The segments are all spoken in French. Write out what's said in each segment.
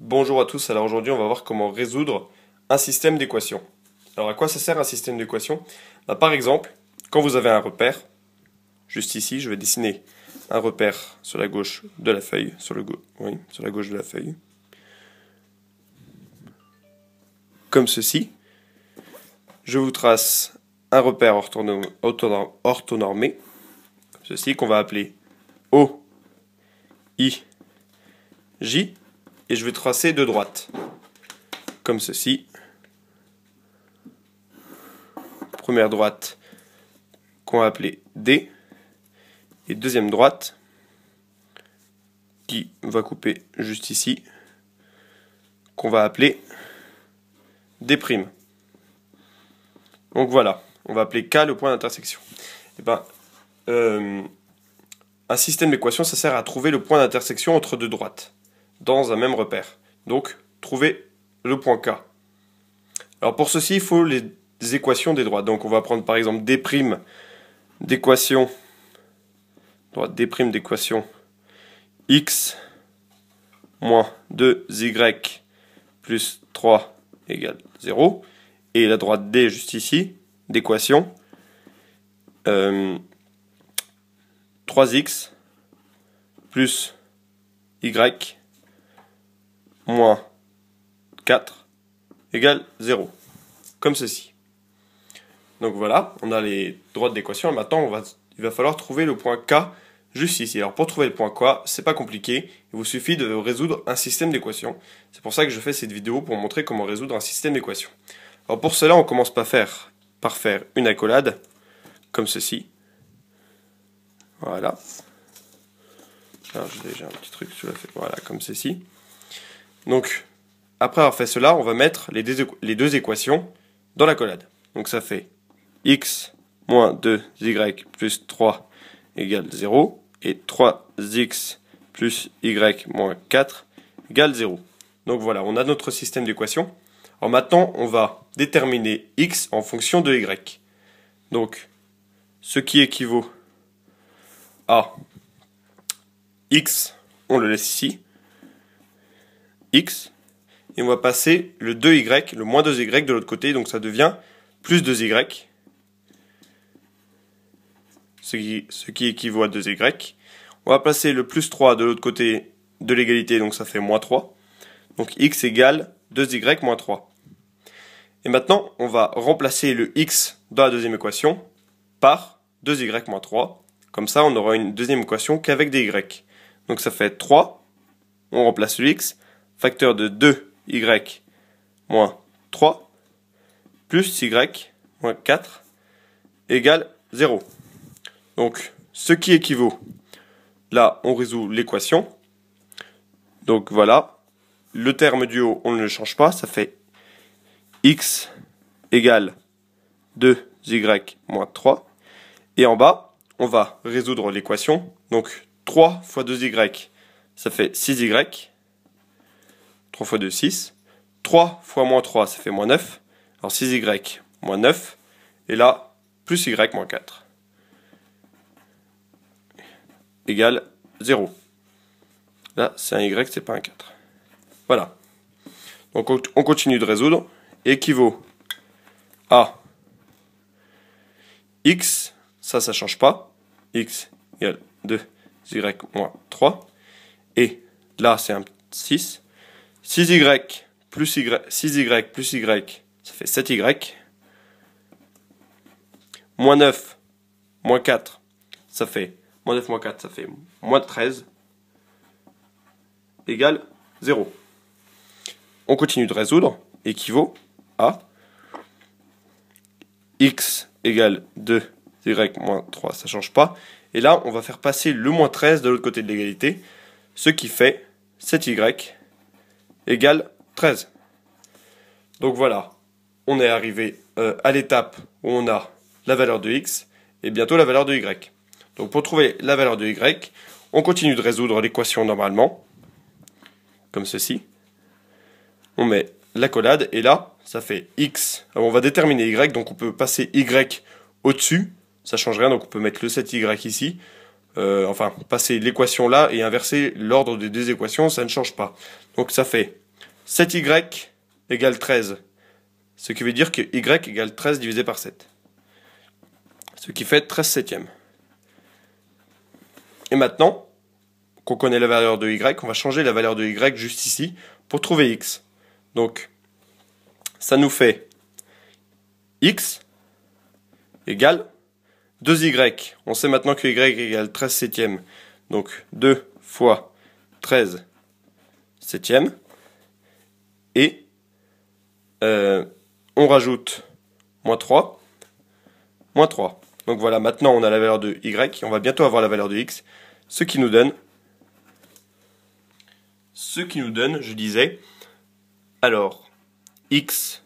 Bonjour à tous, alors aujourd'hui on va voir comment résoudre un système d'équations. Alors à quoi ça sert un système d'équations? Par exemple, quand vous avez un repère, juste ici je vais dessiner un repère sur la gauche de la feuille, sur la gauche de la feuille, comme ceci. Je vous trace un repère orthonormé, comme ceci, qu'on va appeler O, I, J, et je vais tracer de droite, comme ceci. Première droite qu'on va appeler D, et deuxième droite qui va couper juste ici, qu'on va appeler D'. Donc voilà, on va appeler K le point d'intersection. Un système d'équations, ça sert à trouver le point d'intersection entre deux droites, dans un même repère. Donc, trouver le point K. Alors pour ceci, il faut les équations des droites. Donc on va prendre par exemple D' d'équation, droite D' d'équation x moins 2y plus 3 égale 0. Et la droite D juste ici, d'équation 3x plus y moins 4 égale 0. Comme ceci. Donc voilà, on a les droites d'équation. Et maintenant, il va falloir trouver le point K juste ici. Alors pour trouver le point K, c'est pas compliqué. Il vous suffit de résoudre un système d'équations. C'est pour ça que je fais cette vidéo, pour montrer comment résoudre un système d'équations. Alors pour cela, on commence par faire une accolade, comme ceci. Voilà. Alors j'ai déjà un petit truc sous la feuille. Voilà, comme ceci. Donc, après avoir fait cela, on va mettre les deux équations dans l'accolade. Donc ça fait x moins 2y plus 3 égale 0 et 3x plus y moins 4 égale 0. Donc voilà, on a notre système d'équations. Alors maintenant, on va déterminer x en fonction de y. Donc, ce qui équivaut à x, on le laisse ici, x, et on va passer le 2y, le moins 2y de l'autre côté, donc ça devient plus 2y, ce qui équivaut à 2y. On va passer le plus 3 de l'autre côté de l'égalité, donc ça fait moins 3. Donc x égale 2y moins 3. Et maintenant, on va remplacer le x dans la deuxième équation par 2y moins 3. Comme ça, on aura une deuxième équation qu'avec des y. Donc ça fait 3, on remplace le x, facteur de 2y moins 3, plus y moins 4, égale 0. Donc, ce qui équivaut, là, on résout l'équation. Donc voilà, le terme du haut, on ne le change pas, ça fait x égale 2y moins 3. Et en bas, on va résoudre l'équation. Donc 3 fois 2y, ça fait 6y. 3 fois 2, 6. 3 fois moins 3, ça fait moins 9. Alors 6y moins 9. Et là, plus y moins 4. Égale 0. Là, c'est un y, c'est pas un 4. Voilà. Donc on continue de résoudre. Équivaut à x, ça change pas. X égale 2y moins 3. Et là, c'est un 6. 6y plus y, 6y plus y, ça fait 7y. Moins 9, moins 4, ça fait moins 9 moins 4, ça fait moins 13. Égale 0. On continue de résoudre. Équivaut à x égale 2y moins 3, ça change pas. Et là, on va faire passer le moins 13 de l'autre côté de l'égalité, ce qui fait 7y égale 13. Donc voilà, on est arrivé à l'étape où on a la valeur de x et bientôt la valeur de y. Donc pour trouver la valeur de y, on continue de résoudre l'équation normalement, comme ceci. On met l'accolade et là, ça fait x. Alors on va déterminer y, donc on peut passer y au-dessus, ça change rien, donc on peut mettre le 7y ici. Passer l'équation là et inverser l'ordre des deux équations, ça ne change pas. Donc ça fait 7y égale 13. Ce qui veut dire que y égale 13 divisé par 7. Ce qui fait 13 septièmes. Et maintenant, qu'on connaît la valeur de y, on va changer la valeur de y juste ici pour trouver x. Donc, ça nous fait x égale 2y. On sait maintenant que y égale 13 septièmes. Donc 2 fois 13 septièmes. Et on rajoute moins 3. Moins 3. Donc voilà, maintenant on a la valeur de y. On va bientôt avoir la valeur de x. Ce qui nous donne, je disais, alors, x,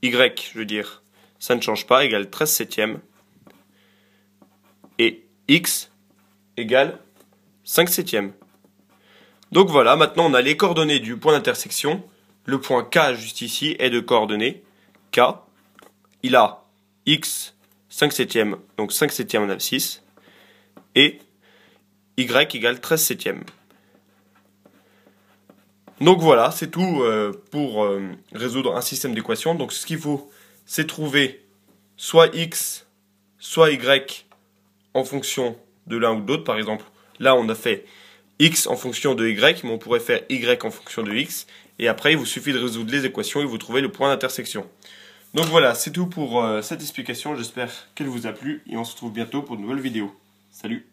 y, je veux dire, ça ne change pas, égale 13 septièmes. Et x égale 5 septièmes. Donc voilà, maintenant on a les coordonnées du point d'intersection. Le point K juste ici est de coordonnées K. Il a x 5 septièmes, donc 5 septièmes on a 6. Et y égale 13 septièmes. Donc voilà, c'est tout pour résoudre un système d'équations. Donc ce qu'il faut, c'est trouver soit x, soit y en fonction de l'un ou de l'autre. Par exemple, là on a fait x en fonction de y, mais on pourrait faire y en fonction de x. Et après, il vous suffit de résoudre les équations et vous trouvez le point d'intersection. Donc voilà, c'est tout pour cette explication. J'espère qu'elle vous a plu et on se retrouve bientôt pour de nouvelles vidéos. Salut!